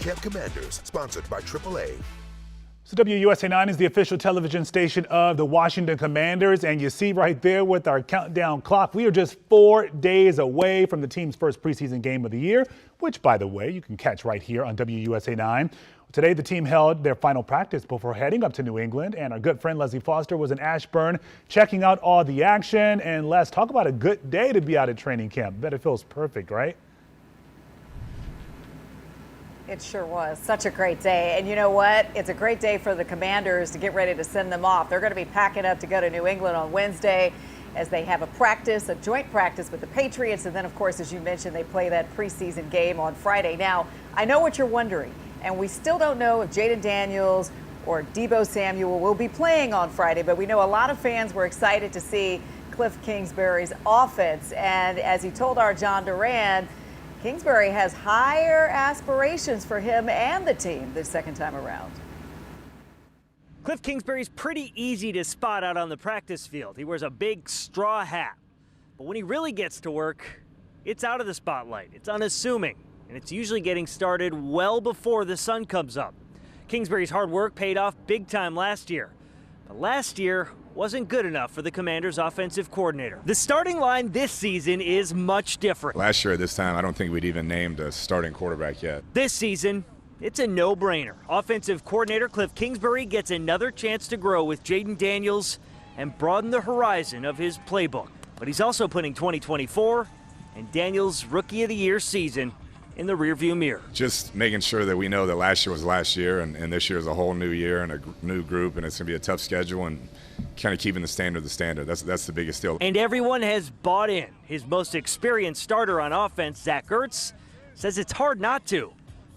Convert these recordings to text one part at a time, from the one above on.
Camp Commanders, sponsored by AAA. So WUSA 9 is the official television station of the Washington Commanders, and you see right there with our countdown clock, we are just 4 days away from the team's first preseason game of the year, which, by the way, you can catch right here on WUSA 9. Today, the team held their final practice before heading up to New England, and our good friend Leslie Foster was in Ashburn checking out all the action. And let's talk about a good day to be out at training camp. Bet it feels perfect, right? It sure was. Such a great day. And you know what? It's a great day for the Commanders to get ready to send them off. They're going to be packing up to go to New England on Wednesday as they have a joint practice with the Patriots. And then, of course, as you mentioned, they play that preseason game on Friday. Now, I know what you're wondering, and we still don't know if Jayden Daniels or Deebo Samuel will be playing on Friday, but we know a lot of fans were excited to see Kliff Kingsbury's offense. And as he told our John Duran, Kingsbury has higher aspirations for him and the team this second time around. Kliff Kingsbury's pretty easy to spot out on the practice field. He wears a big straw hat. But when he really gets to work, it's out of the spotlight. It's unassuming, and it's usually getting started well before the sun comes up. Kingsbury's hard work paid off big time last year. But last year wasn't good enough for the Commanders' offensive coordinator. The starting line this season is much different. Last year at this time, I don't think we'd even named a starting quarterback yet. This season, it's a no-brainer. Offensive coordinator Kliff Kingsbury gets another chance to grow with Jayden Daniels and broaden the horizon of his playbook. But he's also putting 2024 and Daniels' Rookie of the Year season in the rearview mirror. Just making sure that we know that last year was last year, and this year is a whole new year and a new group, and it's going to be a tough schedule, and kind of keeping the standard. That's the biggest deal. And everyone has bought in. His most experienced starter on offense, Zach Ertz, says it's hard not to,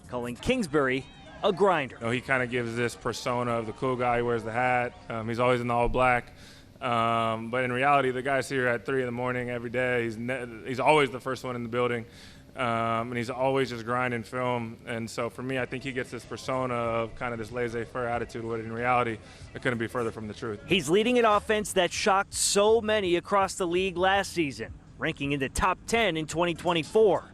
calling Kingsbury a grinder. You know, he kind of gives this persona of the cool guy who wears the hat. He's always in the all black. But in reality, the guy's here at 3 in the morning every day. He's always the first one in the building. And he's always just grinding film. And so for me, I think he gets this persona of kind of this laissez-faire attitude, but in reality, it couldn't be further from the truth. He's leading an offense that shocked so many across the league last season, ranking in the top 10 in 2024,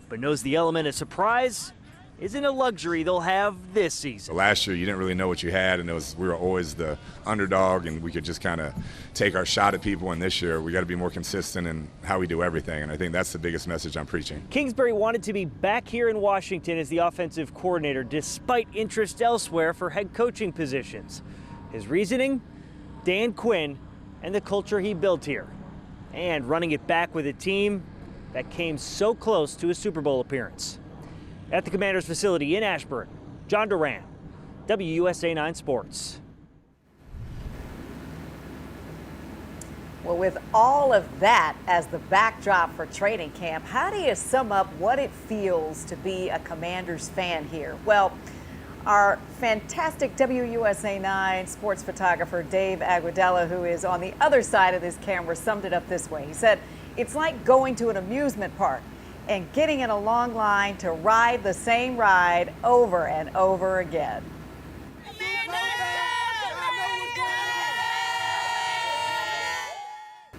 but knows the element of surprise isn't a luxury they'll have this season. Last year, you didn't really know what you had, and we were always the underdog, and we could just kind of take our shot at people. And this year, we got to be more consistent in how we do everything, and I think that's the biggest message I'm preaching. Kingsbury wanted to be back here in Washington as the offensive coordinator, despite interest elsewhere for head coaching positions. His reasoning? Dan Quinn and the culture he built here, and running it back with a team that came so close to a Super Bowl appearance. At the Commanders facility in Ashburn, John Duran, WUSA 9 Sports. Well, with all of that as the backdrop for training camp, how do you sum up what it feels to be a Commanders fan here? Well, our fantastic WUSA 9 sports photographer, Dave Aguadella, who is on the other side of this camera, summed it up this way. He said, it's like going to an amusement park and getting in a long line to ride the same ride over and over again.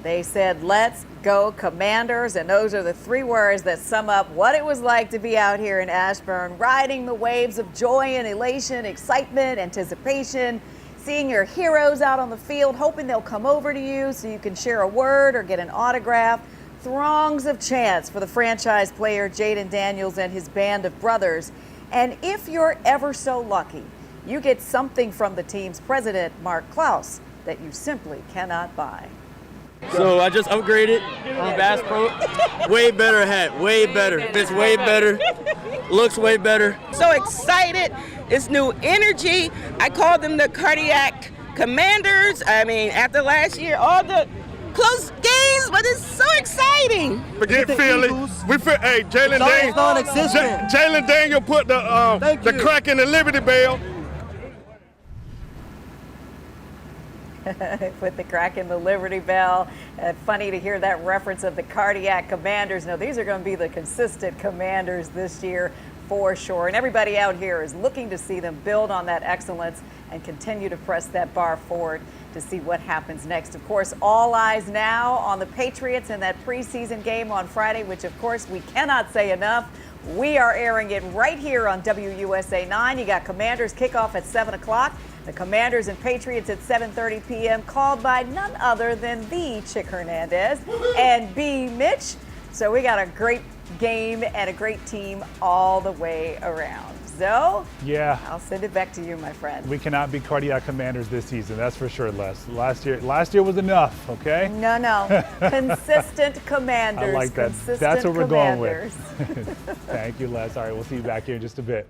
They said, let's go Commanders, and those are the 3 words that sum up what it was like to be out here in Ashburn, riding the waves of joy and elation, excitement, anticipation, seeing your heroes out on the field, hoping they'll come over to you so you can share a word or get an autograph. Throngs of chants for the franchise player Jayden Daniels and his band of brothers. And if you're ever so lucky, you get something from the team's president, Mark Klaus, that you simply cannot buy. So I just upgraded from Bass Pro. Way better hat, way better. Fits way better, looks way better. So excited. It's new energy. I call them the Cardiac Commanders. I mean, after last year, all the close games, but it's so exciting. Forget Philly. Hey, Jayden Daniels put the crack in the Liberty Bell. Put the crack in the Liberty Bell. Funny to hear that reference of the Cardiac Commanders. No, these are going to be the consistent Commanders this year for sure. And everybody out here is looking to see them build on that excellence and continue to press that bar forward to see what happens next. Of course, all eyes now on the Patriots in that preseason game on Friday, which of course we cannot say enough We are airing it right here on WUSA 9. You got Commanders kickoff at 7 o'clock. The Commanders and Patriots at 7:30 p.m. called by none other than the Chick Hernandez and B. Mitch. So we got a great game and a great team all the way around. So yeah, I'll send it back to you, my friend. We cannot be cardiac Commanders this season, that's for sure, Les. Last year was enough, okay? No. Consistent Commanders. I like that. Consistent That's what we're Commanders. going with. Thank you, Les. All right, we'll see you back here in just a bit.